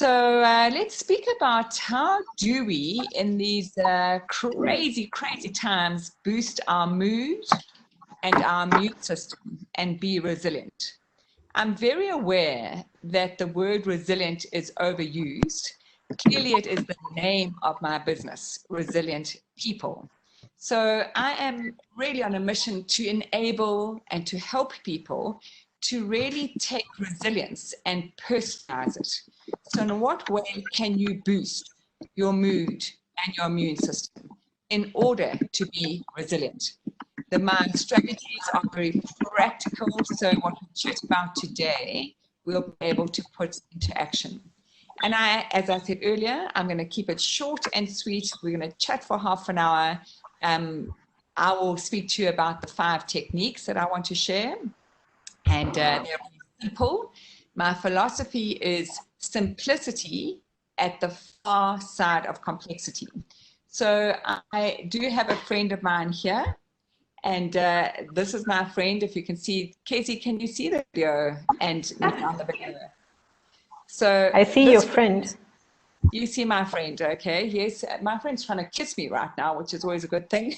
Let's speak about how do we, in these crazy times, boost our mood and our immune system and be resilient. I'm very aware that the word resilient is overused. Clearly, it is the name of my business, Resilient People. So I am really on a mission to enable and to help people to really take resilience and personalize it. So in what way can you boost your mood and your immune system in order to be resilient? My strategies are very practical, so what we chat about today, we'll be able to put into action. And as I said earlier, I'm going to keep it short and sweet. We're going to chat for half an hour. I will speak to you about the 5 techniques that I want to share. And they're simple. My philosophy is simplicity at the far side of complexity. So I do have a friend of mine here. And this is my friend, if you can see. Kezy, can you see the video and on the video? So I see your friend. You see my friend, okay? Yes, my friend's trying to kiss me right now, which is always a good thing.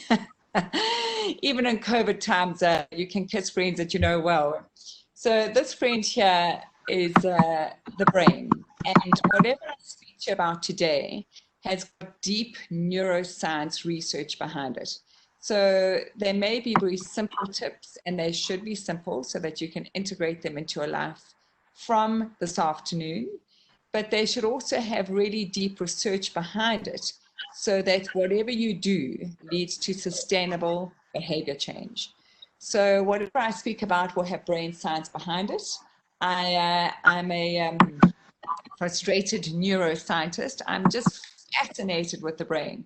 Even in COVID times, you can kiss friends that you know well. So this friend here is the brain. And whatever I speak to you about today has got deep neuroscience research behind it. So there may be very simple tips, and they should be simple so that you can integrate them into your life from this afternoon. But they should also have really deep research behind it so that whatever you do leads to sustainable behavior change. So whatever I speak about will have brain science behind it. I'm a frustrated neuroscientist. I'm just fascinated with the brain.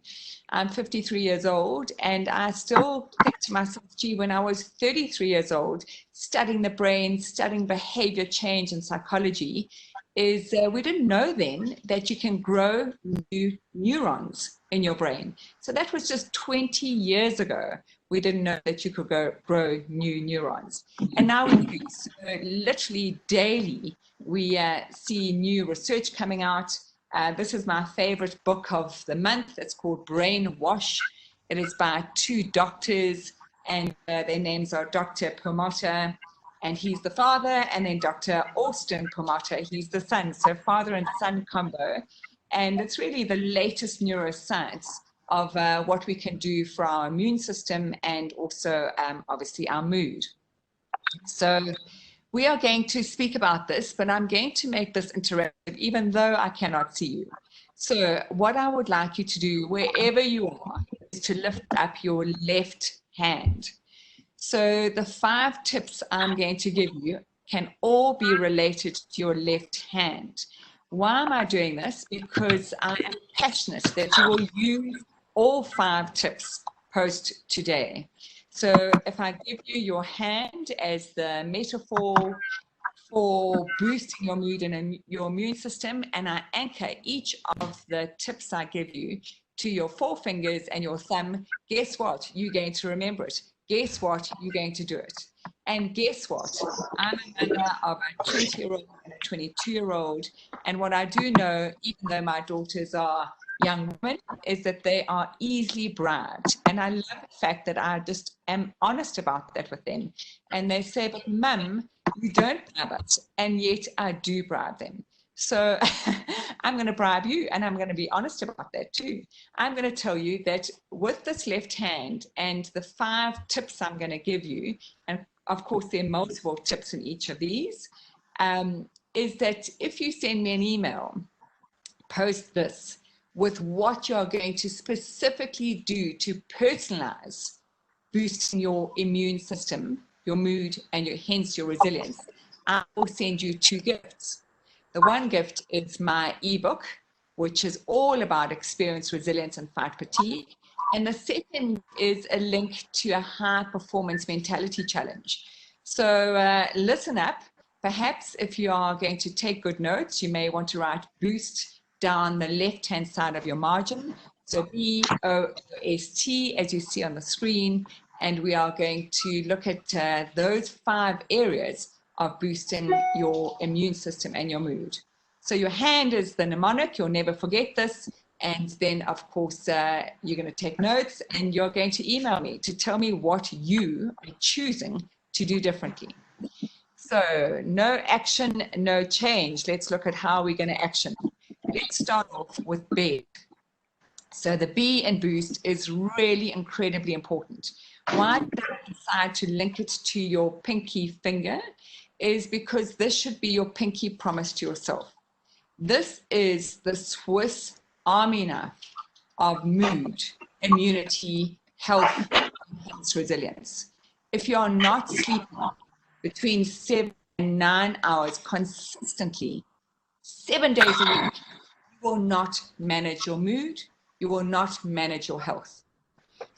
I'm 53 years old, and I still think to myself, gee, when I was 33 years old, studying the brain, studying behavior change and psychology, is we didn't know then that you can grow new neurons in your brain. So that was just 20 years ago. We didn't know that you could grow new neurons. And now we do. So literally daily, we see new research coming out. This is my favorite book of the month. It's called Brainwash. It is by 2 doctors, and their names are Dr. Permotta, and he's the father, and then Dr. Austin Permotta, he's the son. So father and son combo. And it's really the latest neuroscience of what we can do for our immune system and also obviously our mood. So we are going to speak about this, but I'm going to make this interactive even though I cannot see you. So what I would like you to do wherever you are is to lift up your left hand. So the 5 tips I'm going to give you can all be related to your left hand. Why am I doing this? Because I am passionate that you will use all 5 tips post today. So if I give you your hand as the metaphor for boosting your mood and your immune system, and I anchor each of the tips I give you to your 4 fingers and your thumb, guess what? You're going to remember it. Guess what? You're going to do it. And guess what? I'm a mother of a 20-year-old and a 22-year-old. And what I do know, even though my daughters are young women, is that they are easily bribed. And I love the fact that I just am honest about that with them. And they say, but Mum, you don't bribe us. And yet I do bribe them. So I'm going to bribe you, and I'm going to be honest about that too. I'm going to tell you that with this left hand and the 5 tips I'm going to give you, and of course there are multiple tips in each of these, is that if you send me an email, post this with what you're going to specifically do to personalize boosting your immune system, your mood, and hence your resilience, I will send you 2 gifts. The one gift is my ebook, which is all about experience, resilience, and fight fatigue. And the second is a link to a high performance mentality challenge. So listen up. Perhaps if you are going to take good notes, you may want to write boost down the left-hand side of your margin. So B-O-S-T, as you see on the screen. And we are going to look at those 5 areas of boosting your immune system and your mood. So your hand is the mnemonic. You'll never forget this. And then, of course, you're going to take notes and you're going to email me to tell me what you are choosing to do differently. So no action, no change. Let's look at how we're going to action. Let's start off with bed. So the B in boost is really incredibly important. Why did I decide to link it to your pinky finger? Is because this should be your pinky promise to yourself. This is the Swiss Army knife of mood, immunity, health, and resilience. If you are not sleeping between 7 and 9 hours consistently, 7 days a week, you will not manage your mood, you will not manage your health.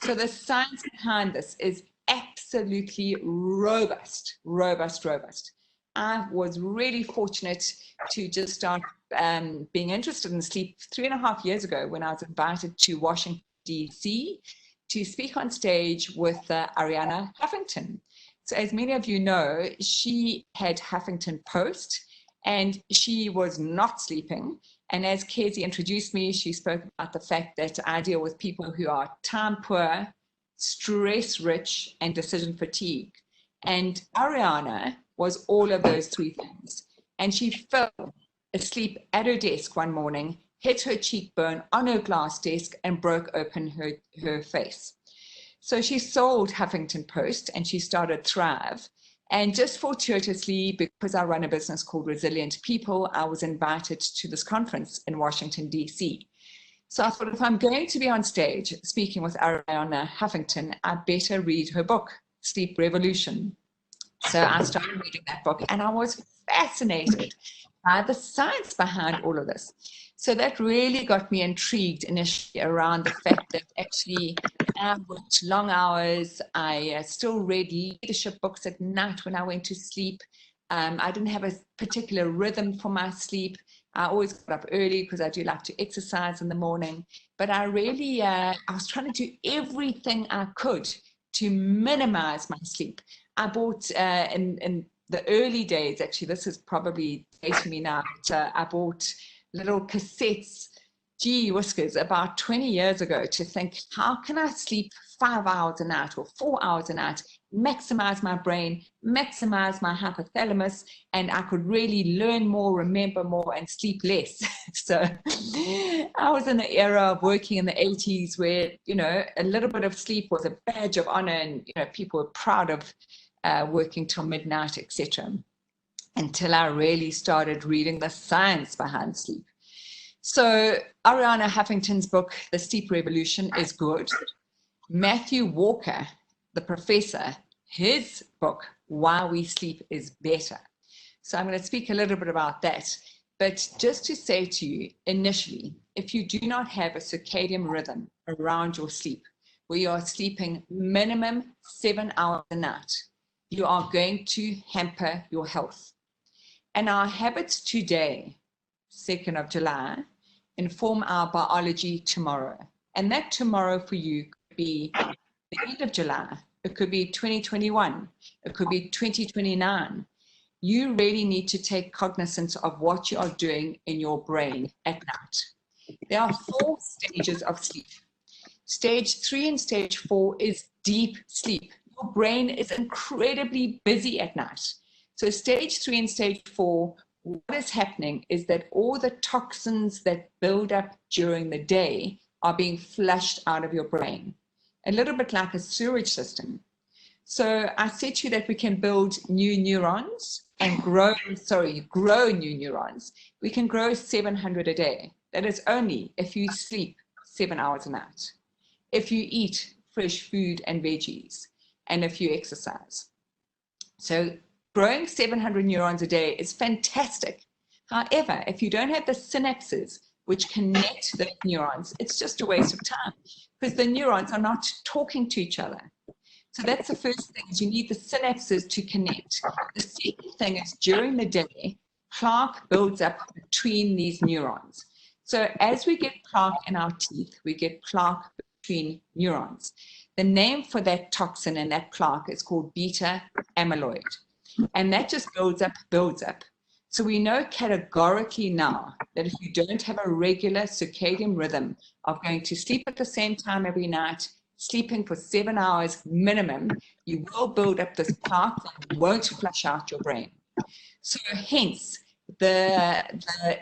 So the science behind this is absolutely robust, robust, robust. I was really fortunate to just start being interested in sleep 3.5 years ago when I was invited to Washington, D.C. to speak on stage with Arianna Huffington. So as many of you know, she had Huffington Post and she was not sleeping. And as Kezy introduced me, she spoke about the fact that I deal with people who are time poor, stress rich, and decision fatigue. And Arianna was all of those three things. And she fell asleep at her desk one morning, hit her cheekbone on her glass desk, and broke open her face. So she sold Huffington Post and she started Thrive. And just fortuitously, because I run a business called Resilient People, I was invited to this conference in Washington, D.C. So I thought, if I'm going to be on stage speaking with Arianna Huffington, I better read her book, Sleep Revolution. So I started reading that book and I was fascinated by the science behind all of this. So that really got me intrigued initially around the fact that actually I worked long hours. I still read leadership books at night when I went to sleep. I didn't have a particular rhythm for my sleep. I always got up early because I do like to exercise in the morning. But I really, I was trying to do everything I could to minimize my sleep. I bought in the early days, actually, this is probably dating me now, but I bought little cassettes, gee whiskers, about 20 years ago to think, how can I sleep 5 hours a night or 4 hours a night, maximize my brain, maximize my hypothalamus, and I could really learn more, remember more, and sleep less. So I was in the era of working in the 80s where, you know, a little bit of sleep was a badge of honor and, you know, people were proud of working till midnight, etc. Until I really started reading the science behind sleep. So Arianna Huffington's book, The Sleep Revolution, is good. Matthew Walker, the professor, his book, Why We Sleep, is better. So I'm going to speak a little bit about that. But just to say to you, initially, if you do not have a circadian rhythm around your sleep, where you are sleeping minimum 7 hours a night, you are going to hamper your health. And our habits today, 2nd of July, inform our biology tomorrow. And that tomorrow for you could be the end of July. It could be 2021. It could be 2029. You really need to take cognizance of what you are doing in your brain at night. There are 4 stages of sleep. Stage 3 and stage 4 is deep sleep. Your brain is incredibly busy at night. So stage 3 and stage 4, what is happening is that all the toxins that build up during the day are being flushed out of your brain, a little bit like a sewage system. So I said to you that we can build new neurons and grow new neurons. We can grow 700 a day. That is only if you sleep 7 hours a night, if you eat fresh food and veggies, and if you exercise. So growing 700 neurons a day is fantastic. However, if you don't have the synapses which connect those neurons, it's just a waste of time because the neurons are not talking to each other. So that's the first thing, is you need the synapses to connect. The second thing is during the day, plaque builds up between these neurons. So as we get plaque in our teeth, we get plaque between neurons. The name for that toxin and that plaque is called beta amyloid. And that just builds up, builds up. So we know categorically now that if you don't have a regular circadian rhythm of going to sleep at the same time every night, sleeping for 7 hours minimum, you will build up this plaque that won't flush out your brain. So hence the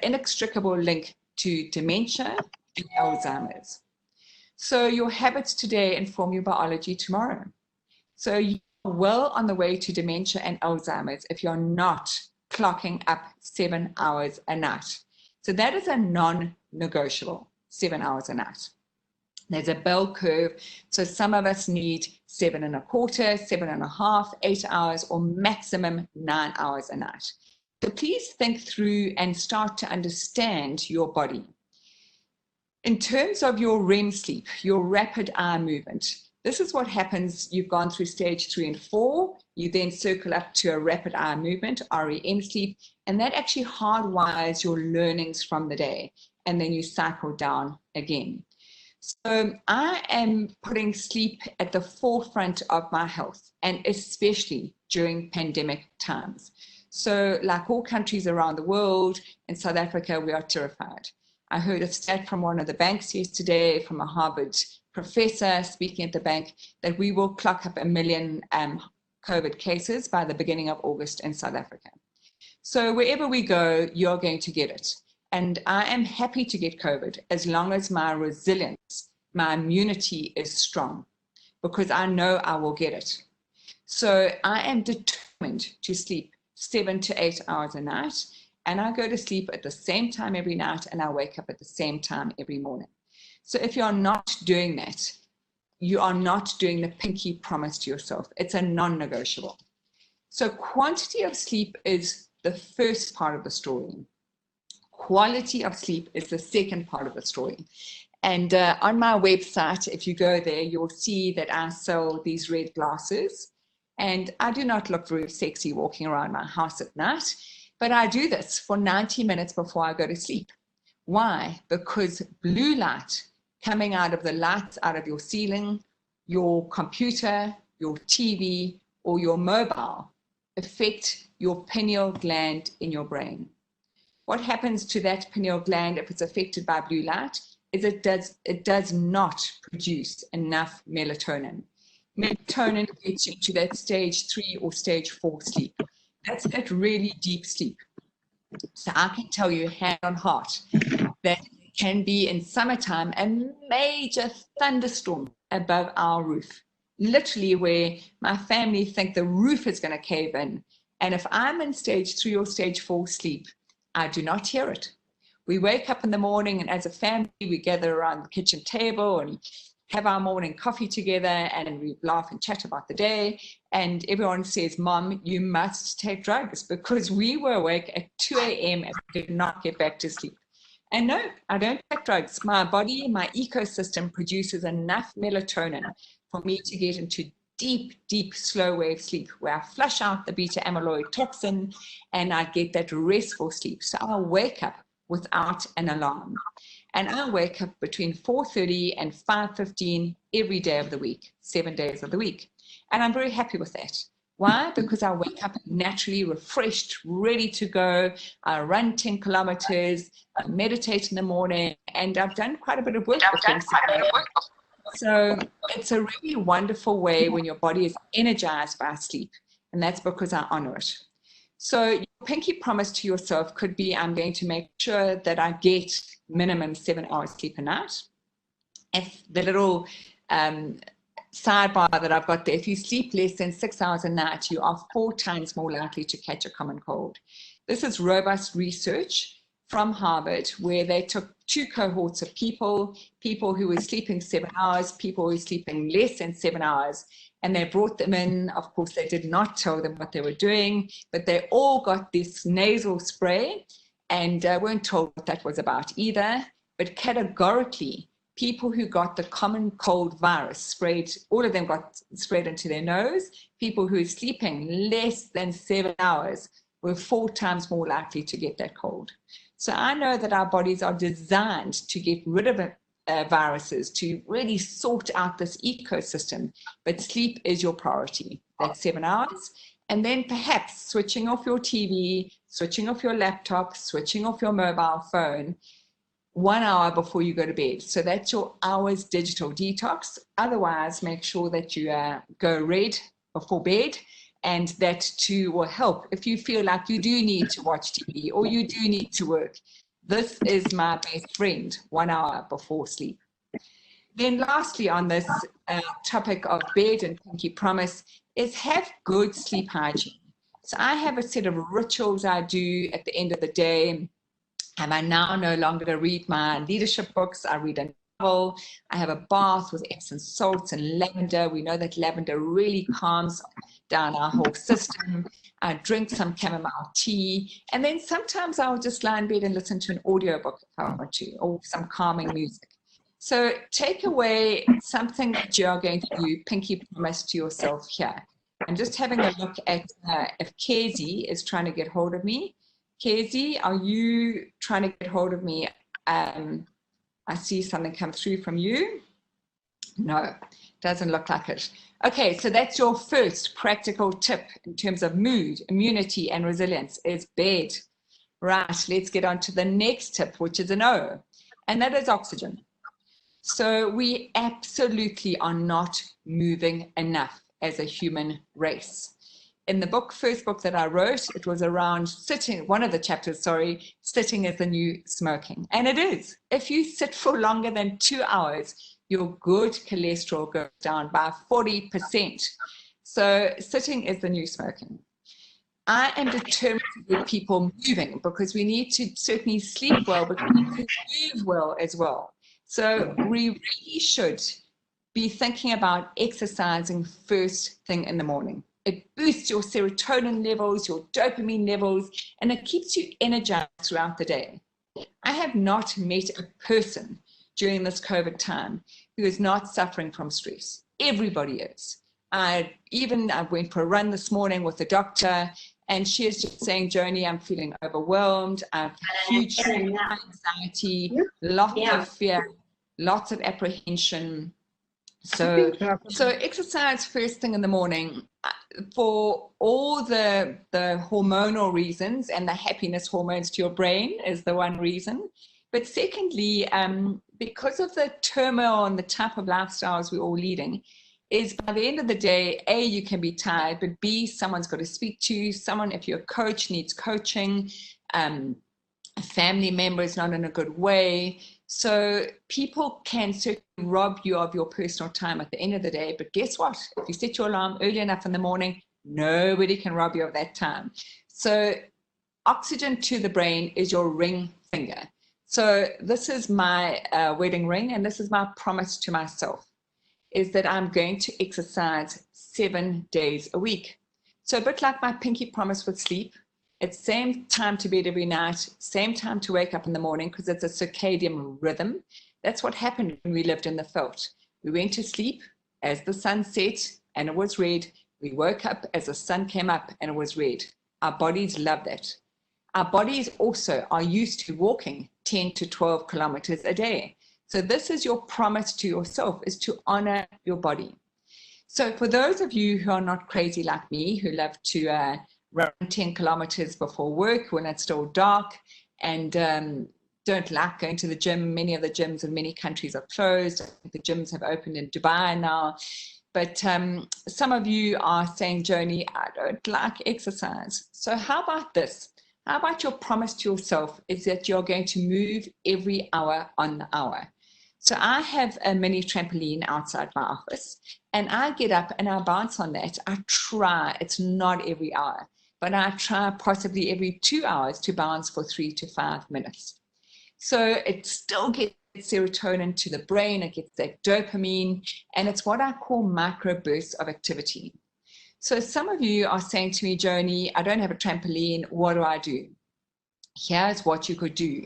inextricable link to dementia and Alzheimer's. So your habits today inform your biology tomorrow. So you're well on the way to dementia and Alzheimer's if you're not clocking up 7 hours a night. So that is a non-negotiable, 7 hours a night. There's a bell curve. So some of us need 7.25, 7.5, 8 hours, or maximum 9 hours a night. So please think through and start to understand your body. In terms of your REM sleep, your rapid eye movement, this is what happens. You've gone through stage 3 and 4. You then circle up to a rapid eye movement, REM sleep, and that actually hardwires your learnings from the day. And then you cycle down again. So I am putting sleep at the forefront of my health, and especially during pandemic times. So like all countries around the world, in South Africa, we are terrified. I heard a stat from one of the banks yesterday, from a Harvard professor speaking at the bank, that we will clock up 1 million COVID cases by the beginning of August in South Africa. So wherever we go, you're going to get it. And I am happy to get COVID as long as my resilience, my immunity is strong, because I know I will get it. So I am determined to sleep 7 to 8 hours a night, and I go to sleep at the same time every night, and I wake up at the same time every morning. So if you're not doing that, you are not doing the pinky promise to yourself. It's a non-negotiable. So quantity of sleep is the first part of the story. Quality of sleep is the second part of the story. And on my website, if you go there, you'll see that I sell these red glasses. And I do not look very sexy walking around my house at night, but I do this for 90 minutes before I go to sleep. Why? Because blue light coming out of the lights out of your ceiling, your computer, your TV, or your mobile affect your pineal gland in your brain. What happens to that pineal gland if it's affected by blue light is it does not produce enough melatonin. Melatonin gets you to that stage 3 or stage 4 sleep. That's that really deep sleep. So I can tell you hand on heart that it can be in summertime a major thunderstorm above our roof, literally where my family think the roof is going to cave in. And if I'm in stage 3 or stage 4 sleep, I do not hear it. We wake up in the morning, and as a family, we gather around the kitchen table and have our morning coffee together, and we laugh and chat about the day. And everyone says, Mom, you must take drugs, because we were awake at 2 a.m. and we did not get back to sleep. And no, I don't take drugs. My body, my ecosystem produces enough melatonin for me to get into deep, deep, slow wave sleep, where I flush out the beta amyloid toxin and I get that restful sleep. So I'll wake up without an alarm. And I wake up between 4:30 and 5:15 every day of the week, 7 days of the week. And I'm very happy with that. Why? Because I wake up naturally refreshed, ready to go. I run 10 kilometers, I meditate in the morning, and I've done quite a bit of work. So it's a really wonderful way when your body is energized by sleep. And that's because I honor it. So your pinky promise to yourself could be, I'm going to make sure that I get minimum 7 hours sleep a night. If the little sidebar that I've got there, if you sleep less than 6 hours a night, you are 4 times more likely to catch a common cold. This is robust research from Harvard, where they took 2 cohorts of people who were sleeping 7 hours, people who were sleeping less than 7 hours, and they brought them in. Of course, they did not tell them what they were doing, but they all got this nasal spray and weren't told what that was about either. But categorically, people who got the common cold virus sprayed, all of them got sprayed into their nose. People who were sleeping less than 7 hours were 4 times more likely to get that cold. So I know that our bodies are designed to get rid of viruses, to really sort out this ecosystem, but sleep is your priority. That's 7 hours. And then perhaps switching off your TV, switching off your laptop, switching off your mobile phone 1 hour before you go to bed. So that's your hour's digital detox. Otherwise, make sure that you go red before bed, and that too will help. If you feel like you do need to watch TV or you do need to work, this is my best friend, 1 hour before sleep. Then lastly, on this topic of bed and pinky promise, is have good sleep hygiene. So I have a set of rituals I do at the end of the day. And I now no longer read my leadership books. I read a novel. I have a bath with Epsom salts and lavender. We know that lavender really calms down our whole system. I drink some chamomile tea. And then sometimes I'll just lie in bed and listen to an audiobook if I want to, or some calming music. So take away something that you are going to do, pinky promise to yourself here. I'm just having a look at if Kezy is trying to get hold of me. Kezy, are you trying to get hold of me? I see something come through from you. No, doesn't look like it. Okay, so that's your first practical tip in terms of mood, immunity, and resilience is bed. Right, let's get on to the next tip, which is an O, and that is oxygen. So we absolutely are not moving enough as a human race. In the book, first book that I wrote, it was around sitting, one of the chapters, sorry, sitting is the new smoking. And it is. If you sit for longer than 2 hours, your good cholesterol goes down by 40%. So sitting is the new smoking. I am determined to get people moving because we need to certainly sleep well, but we need to move well as well. So we really should be thinking about exercising first thing in the morning. It boosts your serotonin levels, your dopamine levels, and it keeps you energized throughout the day. I have not met a person during this COVID time who is not suffering from stress. Everybody is. I went for a run this morning with the doctor, and she is just saying, Joni, I'm feeling overwhelmed. I have huge anxiety, lots of fear, lots of apprehension. So exercise first thing in the morning for all the hormonal reasons, and the happiness hormones to your brain is the one reason. But secondly, because of the turmoil and the type of lifestyles we're all leading, is by the end of the day, A, you can be tired, but B, someone's got to speak to you. Someone, if you're a coach, needs coaching. A family member is not in a good way. So people can certainly rob you of your personal time at the end of the day. But guess what? If you set your alarm early enough in the morning, nobody can rob you of that time. So oxygen to the brain is your ring finger. So this is my wedding ring, and this is my promise to myself, is that I'm going to exercise 7 days a week. So a bit like my pinky promise with sleep, it's same time to bed every night, same time to wake up in the morning, because it's a circadian rhythm. That's what happened when we lived in the veldt. We went to sleep as the sun set and it was red. We woke up as the sun came up and it was red. Our bodies love that. Our bodies also are used to walking 10 to 12 kilometers a day. So this is your promise to yourself, is to honor your body. So for those of you who are not crazy like me, who love to run 10 kilometers before work when it's still dark, and don't like going to the gym, many of the gyms in many countries are closed. The gyms have opened in Dubai now. But some of you are saying, Joni, I don't like exercise. So how about this? How about your promise to yourself is that you're going to move every hour on the hour? So I have a mini trampoline outside my office, and I get up and I bounce on that. I try, it's not every hour, but I try possibly every 2 hours to bounce for 3 to 5 minutes. So it still gets serotonin to the brain, it gets that dopamine, and it's what I call micro bursts of activity. So some of you are saying to me, Joni, I don't have a trampoline, what do I do? Here's what you could do.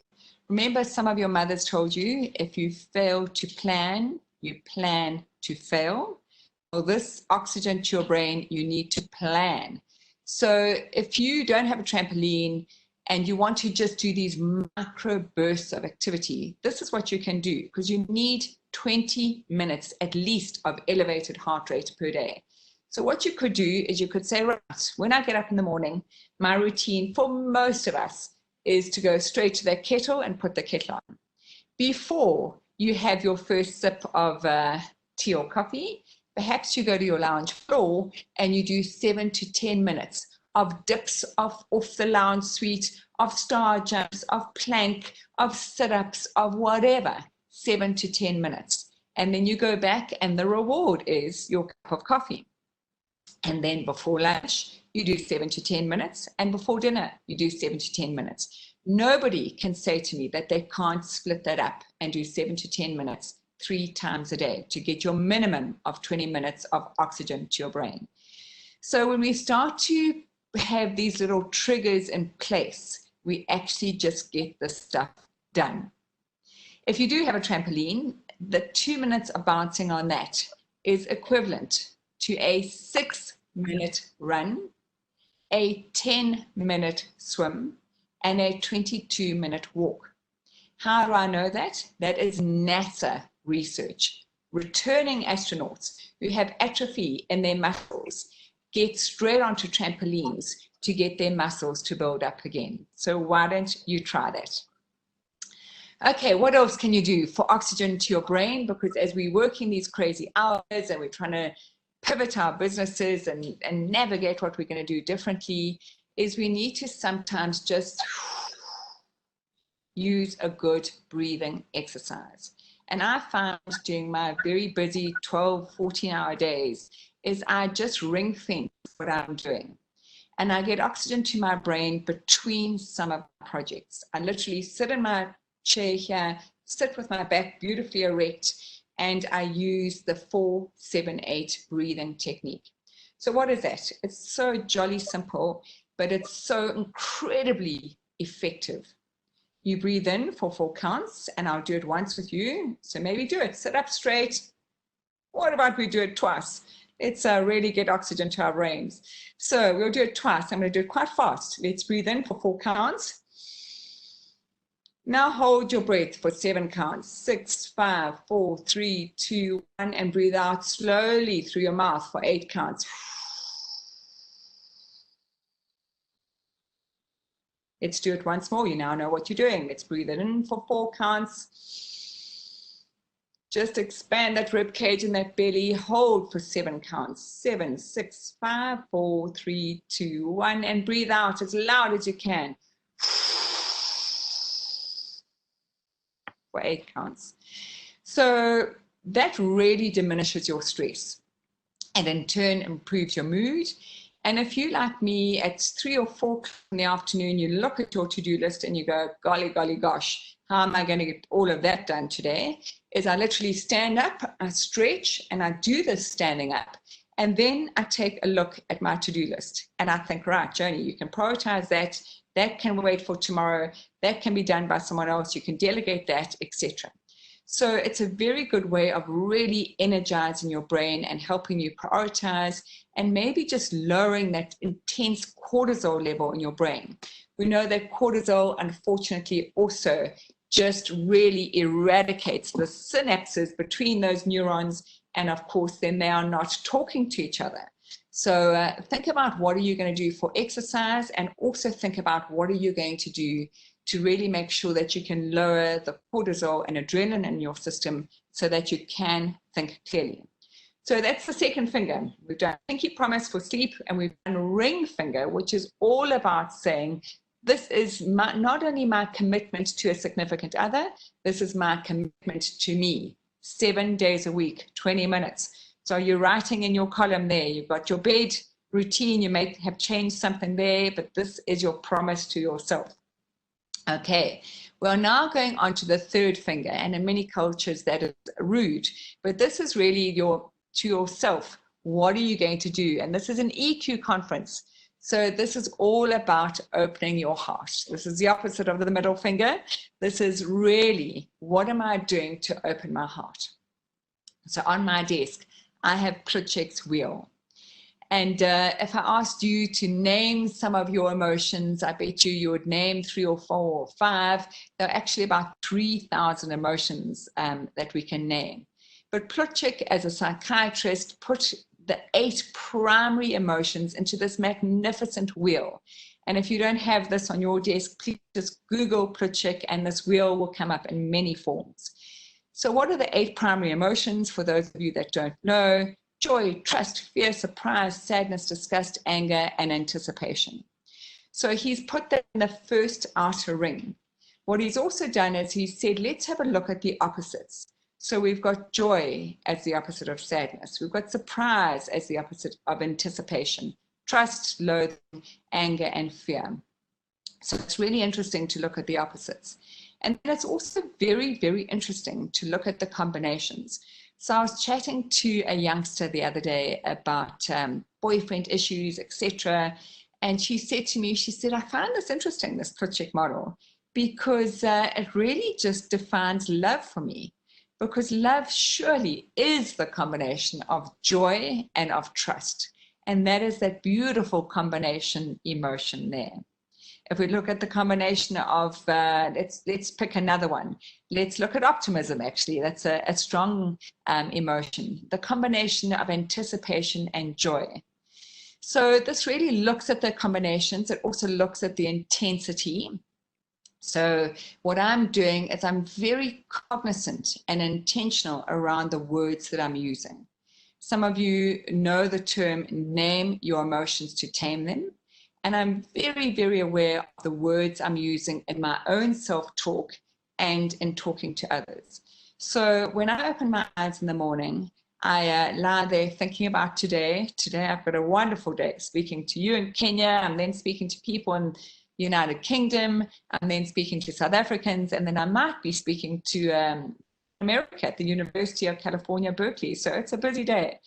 Remember, some of your mothers told you, if you fail to plan, you plan to fail. Well, this oxygen to your brain, you need to plan. So if you don't have a trampoline and you want to just do these micro bursts of activity, this is what you can do, because you need 20 minutes at least of elevated heart rate per day. So what you could do is you could say, right, when I get up in the morning, my routine for most of us is to go straight to that kettle and put the kettle on. Before you have your first sip of tea or coffee, perhaps you go to your lounge floor and you do 7 to 10 minutes of dips off the lounge suite, of star jumps, of plank, of sit-ups, of whatever, 7 to 10 minutes. And then you go back and the reward is your cup of coffee. And then before lunch, you do 7 to 10 minutes. And before dinner, you do 7 to 10 minutes. Nobody can say to me that they can't split that up and do 7 to 10 minutes 3 times a day to get your minimum of 20 minutes of oxygen to your brain. So when we start to have these little triggers in place, we actually just get the stuff done. If you do have a trampoline, the 2 minutes of bouncing on that is equivalent to a 6-minute run, a 10-minute swim, and a 22-minute walk. How do I know that? That is NASA research. Returning astronauts who have atrophy in their muscles get straight onto trampolines to get their muscles to build up again. So why don't you try that? Okay, what else can you do for oxygen to your brain? Because as we're working these crazy hours and we're trying to pivot our businesses and navigate what we're going to do differently, is we need to sometimes just use a good breathing exercise. And I found during my very busy 12, 14-hour days is I just ring fence what I'm doing. And I get oxygen to my brain between some of my projects. I literally sit in my chair here, sit with my back beautifully erect, and I use the 4-7-8 breathing technique. So what is that? It's so jolly simple, but it's so incredibly effective. You breathe in for 4 counts, and I'll do it once with you. So maybe do it, sit up straight. What about we do it twice? Let's really get oxygen to our brains. So we'll do it twice. I'm going to do it quite fast. Let's breathe in for 4 counts. Now hold your breath for 7 counts. 6, 5, 4, 3, 2, 1, and breathe out slowly through your mouth for 8 counts. Let's do it once more. You now know what you're doing. Let's breathe it in for 4 counts. Just expand that rib cage and that belly. Hold for 7 counts. 7, 6, 5, 4, 3, 2, 1, and breathe out as loud as you can. For 8 counts. So that really diminishes your stress and in turn improves your mood. And if you, like me, at 3 or 4 in the afternoon, you look at your to-do list and you go, golly, golly, gosh, how am I going to get all of that done today? Is I literally stand up, I stretch, and I do this standing up. And then I take a look at my to-do list and I think, right, Joni, you can prioritize that. That can wait for tomorrow. That can be done by someone else. You can delegate that, etc. So it's a very good way of really energizing your brain and helping you prioritize and maybe just lowering that intense cortisol level in your brain. We know that cortisol, unfortunately, also just really eradicates the synapses between those neurons. And of course, then they are not talking to each other. So think about what are you going to do for exercise, and also think about what are you going to do to really make sure that you can lower the cortisol and adrenaline in your system so that you can think clearly. So that's the second finger. We've done pinky promise for sleep, and we've done ring finger, which is all about saying, this is not only my commitment to a significant other, this is my commitment to me. 7 days a week, 20 minutes. So you're writing in your column there, you've got your bed routine, you may have changed something there, but this is your promise to yourself. Okay, we're now going on to the third finger, and in many cultures that is rude, but this is really to yourself. What are you going to do? And this is an EQ conference. So this is all about opening your heart. This is the opposite of the middle finger. This is really, what am I doing to open my heart? So on my desk, I have Plutchik's wheel. And if I asked you to name some of your emotions, I bet you would name 3 or 4 or 5. There are actually about 3,000 emotions that we can name. But Plutchik, as a psychiatrist, put the 8 primary emotions into this magnificent wheel. And if you don't have this on your desk, please just Google Plutchik and this wheel will come up in many forms. So what are the 8 primary emotions for those of you that don't know? Joy, trust, fear, surprise, sadness, disgust, anger, and anticipation. So he's put that in the first outer ring. What he's also done is he said, let's have a look at the opposites. So we've got joy as the opposite of sadness. We've got surprise as the opposite of anticipation. Trust, loathing, anger, and fear. So it's really interesting to look at the opposites. And then it's also very, very interesting to look at the combinations. So I was chatting to a youngster the other day about boyfriend issues, etc. And she said to me, she said, I find this interesting, this Plutchik model, because it really just defines love for me. Because love surely is the combination of joy and of trust. And that is that beautiful combination emotion there. If we look at the combination of, let's pick another one. Let's look at optimism, actually. That's a strong emotion. The combination of anticipation and joy. So this really looks at the combinations. It also looks at the intensity. So what I'm doing is I'm very cognizant and intentional around the words that I'm using. Some of you know the term name your emotions to tame them. And I'm very, very aware of the words I'm using in my own self-talk and in talking to others. So when I open my eyes in the morning, I lie there thinking about today. Today I've got a wonderful day speaking to you in Kenya. I'm then speaking to people in the United Kingdom. I'm then speaking to South Africans. And then I might be speaking to America at the University of California, Berkeley. So it's a busy day.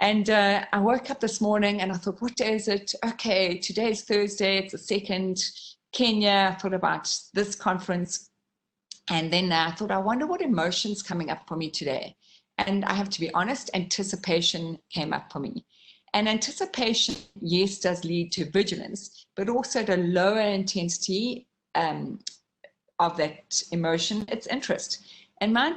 And I woke up this morning and I thought, what day is it? Okay, today's Thursday, it's the 2nd, Kenya. I thought about this conference. And then I thought, I wonder what emotion's coming up for me today. And I have to be honest, anticipation came up for me. And anticipation, yes, does lead to vigilance, but also the lower intensity of that emotion, it's interest. And my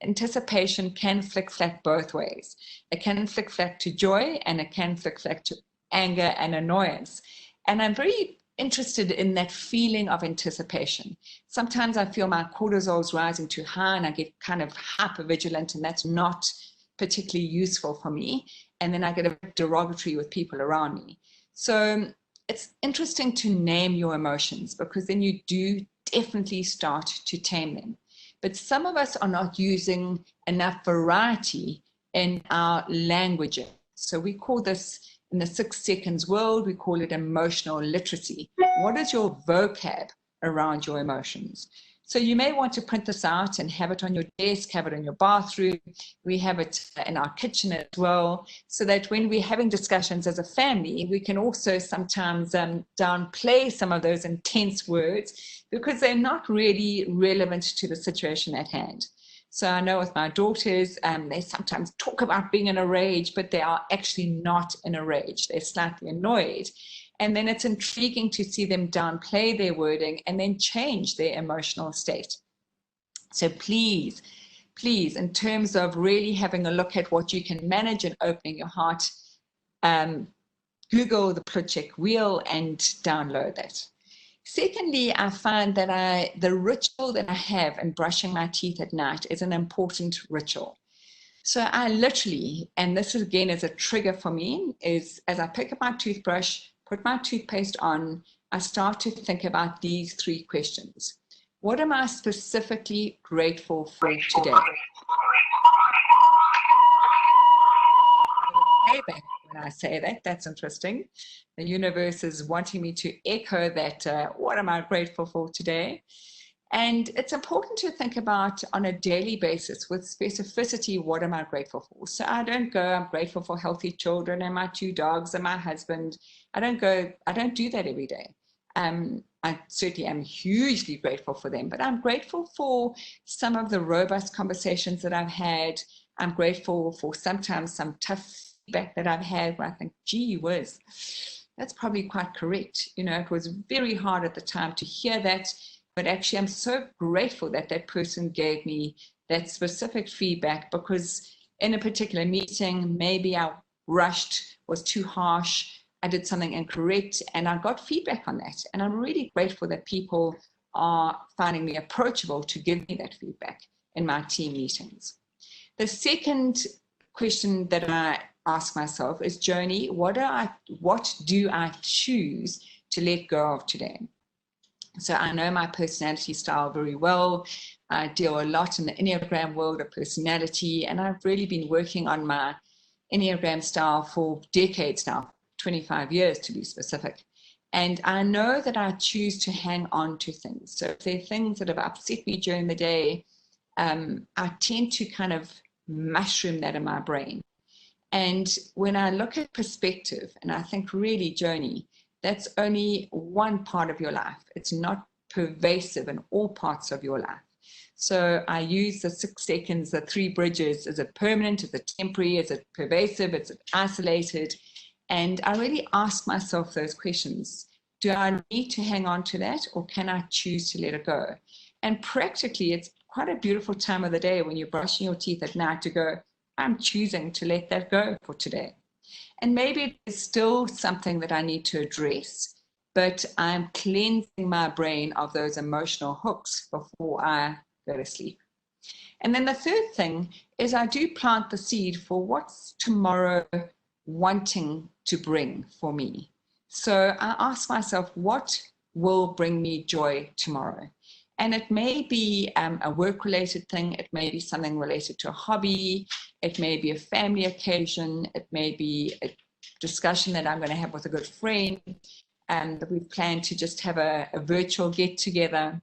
anticipation can flick-flack both ways. It can flick-flack to joy and it can flick-flack to anger and annoyance. And I'm very interested in that feeling of anticipation. Sometimes I feel my cortisol's rising too high and I get kind of hyper-vigilant, and that's not particularly useful for me. And then I get a bit derogatory with people around me. So it's interesting to name your emotions, because then you do definitely start to tame them. But some of us are not using enough variety in our language. So we call this, in the 6 seconds world, we call it emotional literacy. What is your vocab around your emotions? So you may want to print this out and have it on your desk, have it in your bathroom. We have it in our kitchen as well, so that when we're having discussions as a family, we can also sometimes downplay some of those intense words because they're not really relevant to the situation at hand. So I know with my daughters, they sometimes talk about being in a rage, but they are actually not in a rage. They're slightly annoyed. And then it's intriguing to see them downplay their wording and then change their emotional state. So please, please, in terms of really having a look at what you can manage and opening your heart, Google the Plutchik wheel and download that. Secondly, I find that the ritual that I have in brushing my teeth at night is an important ritual. So I literally, and this again is a trigger for me, is as I pick up my toothbrush, put my toothpaste on, I start to think about these 3 questions. What am I specifically grateful for today? When I say that, that's interesting. The universe is wanting me to echo that, what am I grateful for today? And it's important to think about on a daily basis with specificity, what am I grateful for? So I don't go, I'm grateful for healthy children and my 2 dogs and my husband. I don't do that every day. I certainly am hugely grateful for them, but I'm grateful for some of the robust conversations that I've had. I'm grateful for sometimes some tough feedback that I've had where I think, gee whiz, that's probably quite correct. You know, it was very hard at the time to hear that. But actually, I'm so grateful that that person gave me that specific feedback, because in a particular meeting, maybe I rushed, was too harsh, I did something incorrect, and I got feedback on that. And I'm really grateful that people are finding me approachable to give me that feedback in my team meetings. The second question that I ask myself is, Joni, what do I choose to let go of today? So I know my personality style very well. I deal a lot in the Enneagram world of personality, and I've really been working on my Enneagram style for decades now, 25 years to be specific. And I know that I choose to hang on to things. So if there are things that have upset me during the day, I tend to kind of mushroom that in my brain. And when I look at perspective, and I think, really, Joni, that's only one part of your life. It's not pervasive in all parts of your life. So I use the 6 seconds, the 3 bridges. Is it permanent? Is it temporary? Is it pervasive? Is it isolated? And I really ask myself those questions. Do I need to hang on to that, or can I choose to let it go? And practically, it's quite a beautiful time of the day when you're brushing your teeth at night to go, I'm choosing to let that go for today. And maybe it's still something that I need to address, but I'm cleansing my brain of those emotional hooks before I go to sleep. And then the third thing is I do plant the seed for what's tomorrow wanting to bring for me. So I ask myself, what will bring me joy tomorrow? And it may be a work-related thing. It may be something related to a hobby. It may be a family occasion. It may be a discussion that I'm going to have with a good friend, and that we've planned to just have a virtual get-together.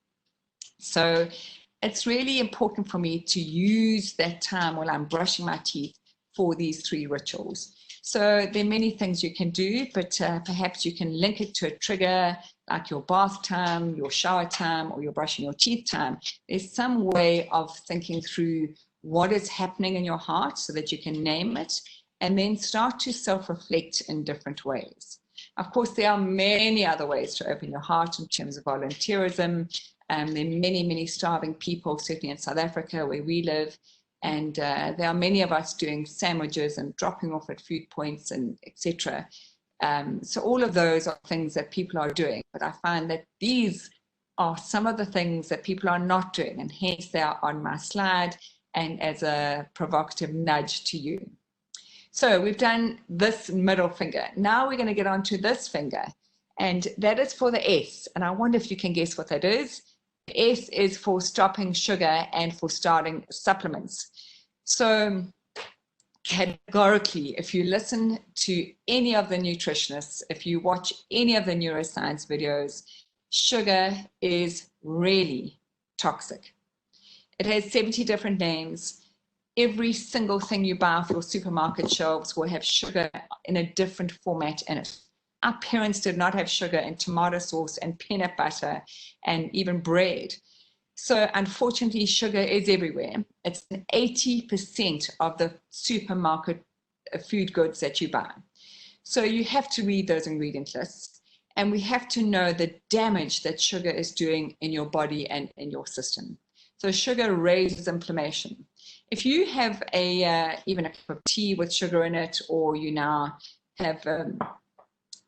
So it's really important for me to use that time while I'm brushing my teeth for these 3 rituals. So there are many things you can do, but perhaps you can link it to a trigger, like your bath time, your shower time, or your brushing your teeth time. There's some way of thinking through what is happening in your heart so that you can name it, and then start to self-reflect in different ways. Of course, there are many other ways to open your heart in terms of volunteerism. There are many, many starving people, certainly in South Africa where we live. And there are many of us doing sandwiches and dropping off at food points and etc. So all of those are things that people are doing. But I find that these are some of the things that people are not doing. And hence they are on my slide and as a provocative nudge to you. So we've done this middle finger. Now we're going to get on to this finger. And that is for the S. And I wonder if you can guess what that is. The S is for stopping sugar and for starting supplements. So categorically, if you listen to any of the nutritionists, if you watch any of the neuroscience videos, sugar is really toxic. It has 70 different names. Every single thing you buy off your supermarket shelves will have sugar in a different format in it. Our parents did not have sugar in tomato sauce and peanut butter and even bread. So unfortunately, sugar is everywhere. It's 80% of the supermarket food goods that you buy. So you have to read those ingredient lists, and we have to know the damage that sugar is doing in your body and in your system. So sugar raises inflammation. If you have even a cup of tea with sugar in it, or you now have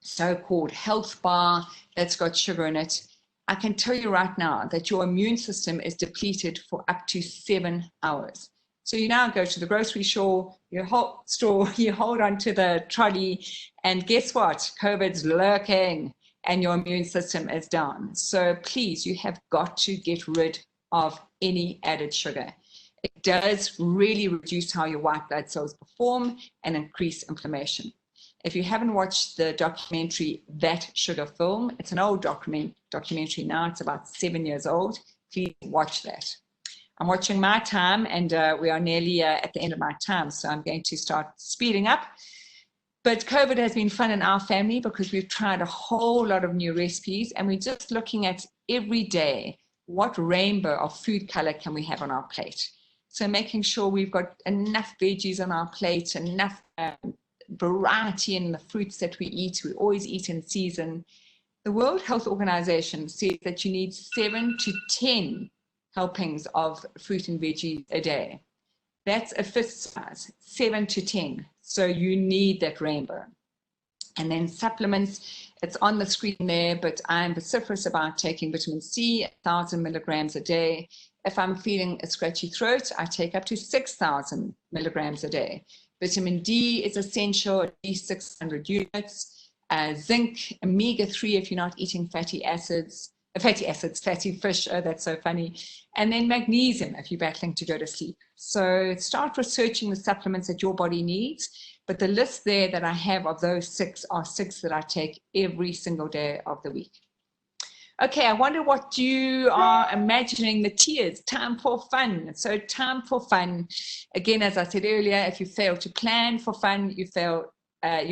so-called health bar that's got sugar in it, I can tell you right now that your immune system is depleted for up to 7 hours. So you now go to the grocery store, you hold onto the trolley, and guess what? COVID's lurking and your immune system is down. So please, you have got to get rid of any added sugar. It does really reduce how your white blood cells perform and increase inflammation. If you haven't watched the documentary That Sugar Film, it's an old documentary now, it's about 7 years old. Please watch that. I'm watching my time, and we are nearly at the end of my time, so I'm going to start speeding up. But COVID has been fun in our family because we've tried a whole lot of new recipes, and we're just looking at every day what rainbow of food color can we have on our plate. So making sure we've got enough veggies on our plate, enough variety in the fruits that we eat. We always eat in season. The World Health Organization says that you need 7 to 10 helpings of fruit and veggies a day. That's a fist size, 7 to 10. So you need that rainbow. And then supplements, it's on the screen there, but I'm vociferous about taking vitamin C, 1,000 milligrams a day. If I'm feeling a scratchy throat, I take up to 6,000 milligrams a day. Vitamin D is essential, at least 600 units. Zinc, omega-3 if you're not eating fatty fish, oh, that's so funny. And then magnesium if you're battling to go to sleep. So start researching the supplements that your body needs. But the list there that I have of those 6 are 6 that I take every single day of the week. Okay, I wonder what you are imagining the T is. Time for fun. So time for fun. Again, as I said earlier, if you fail to plan for fun, you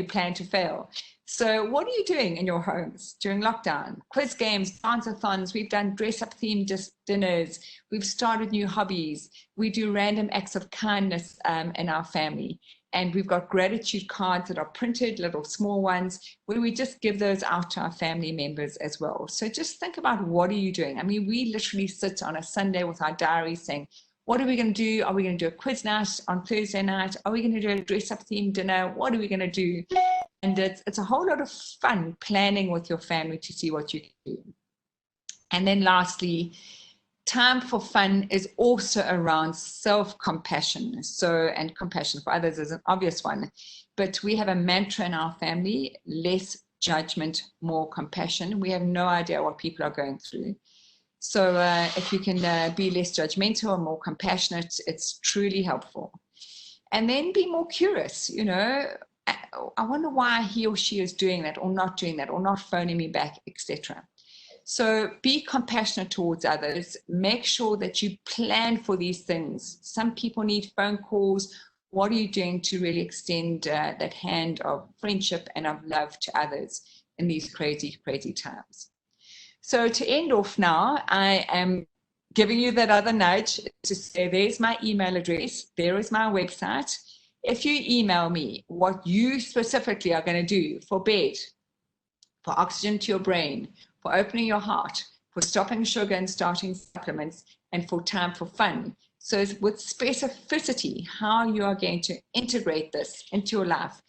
plan to fail. So what are you doing in your homes during lockdown? Quiz games, dance-a-thons, we've done dress-up themed dinners, we've started new hobbies, we do random acts of kindness in our family. And we've got gratitude cards that are printed, little small ones, where we just give those out to our family members as well. So just think about, what are you doing? I mean, we literally sit on a Sunday with our diaries saying, what are we going to do? Are we going to do a quiz night on Thursday night? Are we going to do a dress-up themed dinner? What are we going to do? And it's a whole lot of fun planning with your family to see what you can do. And then lastly, time for fun is also around self-compassion. So, and compassion for others is an obvious one, but we have a mantra in our family: less judgment, more compassion. We have no idea what people are going through. So if you can be less judgmental and more compassionate, it's truly helpful. And then be more curious, you know, I wonder why he or she is doing that or not doing that or not phoning me back, etc. So be compassionate towards others. Make sure that you plan for these things. Some people need phone calls. What are you doing to really extend that hand of friendship and of love to others in these crazy, crazy times? So to end off now, I am giving you that other nudge to say, there's my email address, there is my website. If you email me what you specifically are going to do for bed, for oxygen to your brain, for opening your heart, for stopping sugar and starting supplements, and for time for fun. So with specificity, how you are going to integrate this into your life,